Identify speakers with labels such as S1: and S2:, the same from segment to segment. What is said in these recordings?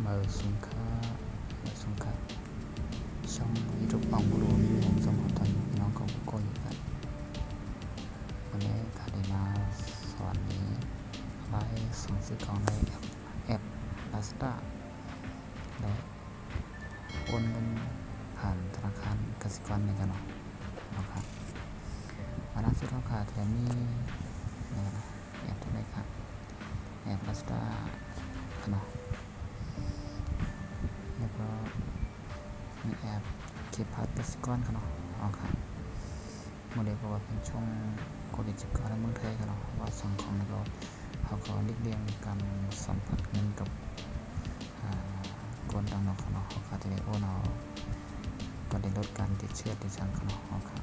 S1: mở xuống khá xong YouTube bóng luônผมสมหัวตอนน้องของโกยกันวันนี้คาเดนาสอนนี้ไลฟ์ส่งซื้อของในแอป Lazada และโอนเงินผ่านธนาคารกสิกรในกันนะครับวันนั้นสุดท้ายค่ะแถมนี้แอปที่ไหนครับแอป Lazada ขนาดแล้วก็มีแอปเก็บภาษีกสิกรกันเนาะครับโมเดลก็ว่าเป็นช่วงโควิด-19ในเมืองไทยกันเนาะว่าสังคมแล้วก็เขาก็เลี่ยงการสัมผัสเงินกับคนต่างเนาะเขาก็จะได้โอนเอาก็ได้ลดการติดเชื้อติดสังกันเนาะครับ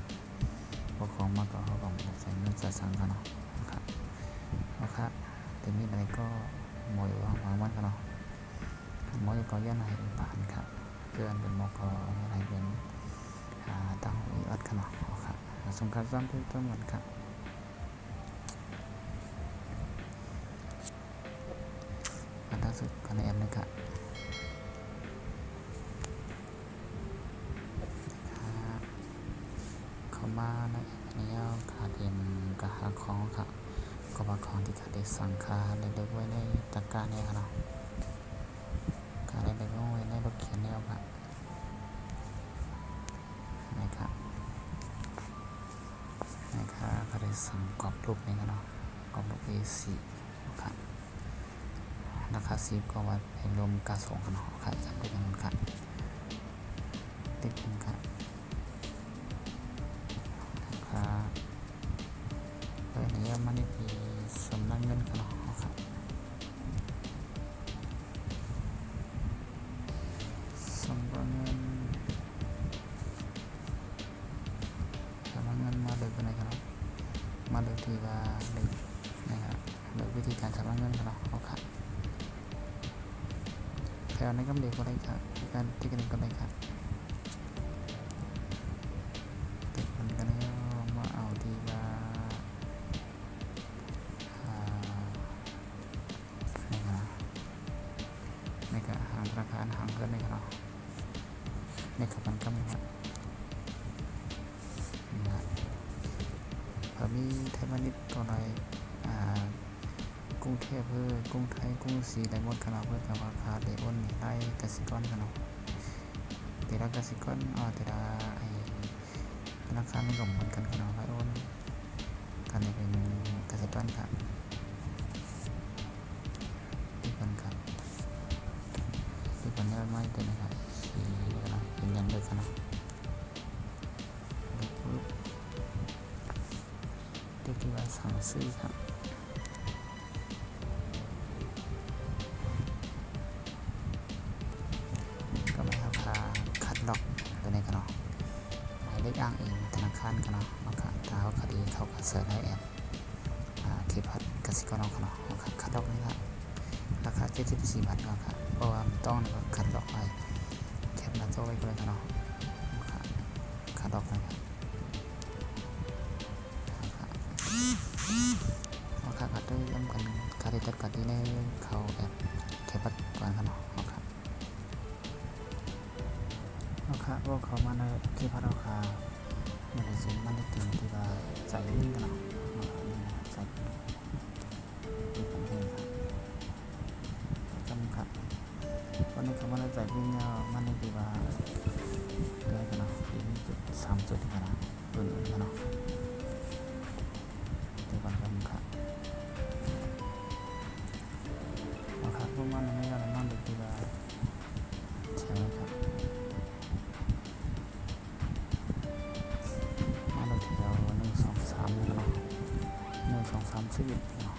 S1: พวกของมาก็เขาก็ใส่เงินใส่สังกันเนาะครับแต่มีอะไรก็หมดวางมันกันเนาะหมดก็ยันให้ผ่านครับเกินเป็นหมอก็อะไรเป็นตั้งอีอัดกันเนาะครับสงครามซ้ำที่ต้นเหมือนครับอันล่าสุดก็ในแอปเลยครับเข้ามาในนี้ขาเต็มกระหาของครับก็บางของที่ขาได้สั่งคาได้เลือกไว้ในตะกร้าเนี่ยครับเนาะขาได้เลือกไว้ในรถเข็นแนวครับนะครับก็ได้สั่งกรอบรูปนี้กันเนาะกรอบรูป A4 ครับราคา10ก็ว่าเป็นรวมกระส่งกันเนาะครับจำได้กันครับติดกันครับเรื่องนี้มันได้มีสำนักเงินกันเนาะครับสำนักเงินมาเลยกันนะครับมาเลยที่ว่าเลยนะครับเลยวิธีการสำนักเงินกันเนาะครับแถวนี้ก็เด็กก็ได้ครับการที่กันก็ได้ครับเด็กคนกันแล้วมาเอาที่ว่าในการหางธนาคารหางเงินในกันเนาะในกับมันก็มีครับมีไทยพาณิชย์ตัวใดกรุงเทพเพื่อกรุงไทยกรุงศรีได้หมดกันเนาะเพื่อกับราคาได้โอนได้กสิกรกันเนาะแต่ละกสิกรแต่ละธนาคารมันก็เหมือนกันเนาะได้โอนกันได้เป็นกสิกรครับที่เป็นครับที่เป็นได้ไม่เป็นนะครับสีอะไรเป็นยันเลยกันเนาะที่ว่าสั่งซื้อครับก็ไม่ครับคัดล็อกตัวนี้กันเนาะหมายเลขอ้างอิงธนาคารกันเนาะถ้าเขาคดีเขาก็เสิร์ชในแอปที่พัดกสิกรกันเนาะคัดล็อกนี่ครับราคา74 บาทครับเพราะว่ามันต้องคัดล็อกไว้แคปหน้าจอไว้ก็เลยกันเนาะคัดล็อกนะครับขาดด้วยย่ำกันขาดได้จัดการที่ในเขาแอบเก็บบัตรก่อนกันเนาะครับพวกเขามาในที่พักเราค่ะในส่วนมันได้ถึงที่ว่าใส่ลิ้นกันเนาะใส่ที่ผมเองครับวันนี้เขามาในใส่ลิ้นเนี่ยมันได้ที่ว่าอะไรกันเนาะ3 จุดกันนะอื่นกันเนาะที่บ้านกันครับพวกมันไม่อะไรมันดีว่าใช่ไหมครับมาดูที่เรา1 2 3นี่เนาะ1 2 3 4เนาะ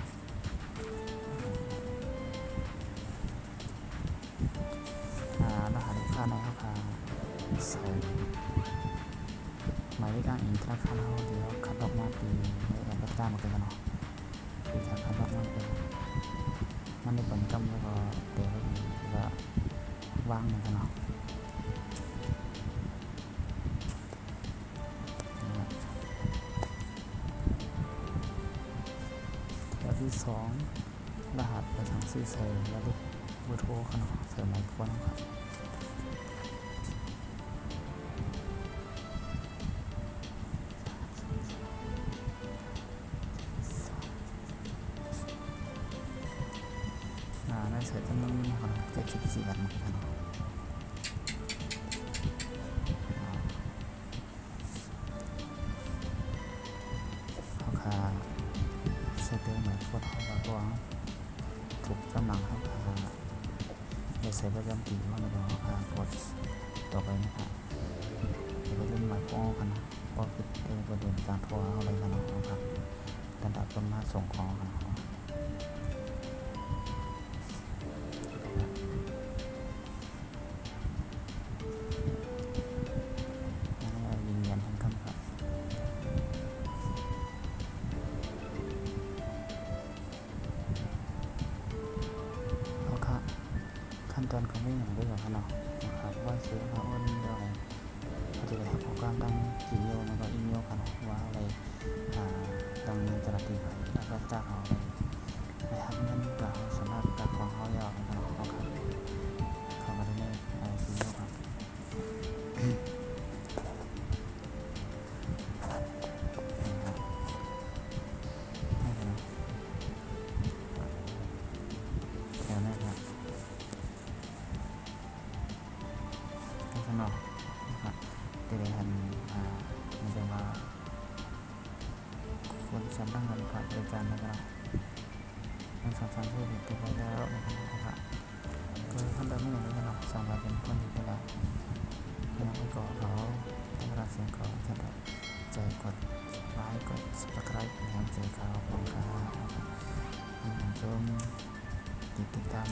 S1: รหัสลูกค้าในเขาค่ะใส่หมายเลขอ้างอิงธนาคารเขาเดี๋ยวคัดออกมาปีในแอปก็ได้มาเป็นกันเนาะปีคัดออกมาเป็นมันได้ผลกำแล้วก็เดี๋ยวก็วางเหมือนกันเนาะแถวที่2รหัสไปทางซื้อใส่แล้ว เบอร์โทรเขาเนาะเสริมไมโครนะครับในเสือจำนวนเขา74 บาทเหมือนกันเนาะเขาค่าเซตเตอร์ไมโครเขาว่าก็ถูกจำหนังเขาค่าได้ใช้ประจำปีเขาในเรื่องเขาค่ากดต่อไปนะครับไปเล่นไมโครกันนะก็คือประเด็นการโทรอะไรกันเนาะครับระดับต้นมาส่งของกันเนาะยืนยันทั้งคำครับเขาค่ะขั้นตอนเขาไม่อย่างด้วยกันเนาะนะครับว่าซื้อเขาโอนอะไรเขาจะได้ทำการตั้งจีเมลแล้วก็อีเมลกันว่าอะไรตั้งจรตีแล้วก็จ้างเขาไปทำเงินกับสำหรับการของเขายาวนะครับเขาครับเขาก็ได้จีเมลครับแล้วนะครับข้างนอกนะครับจะได้ทำมันจะว่าคนสำนักงานผ่านบริการนะครับทั้งสองชั้นที่ติดไว้แล้วนะครับก็ขั้นตอนนี้อย่างนี้นะครับสำหรับเป็นคนที่ได้ยังไม่ก่อเขาต้องรับเสียงก่อนจะใจกดไลค์กด subscribe แรงใจเขาของเขาชมติดตาม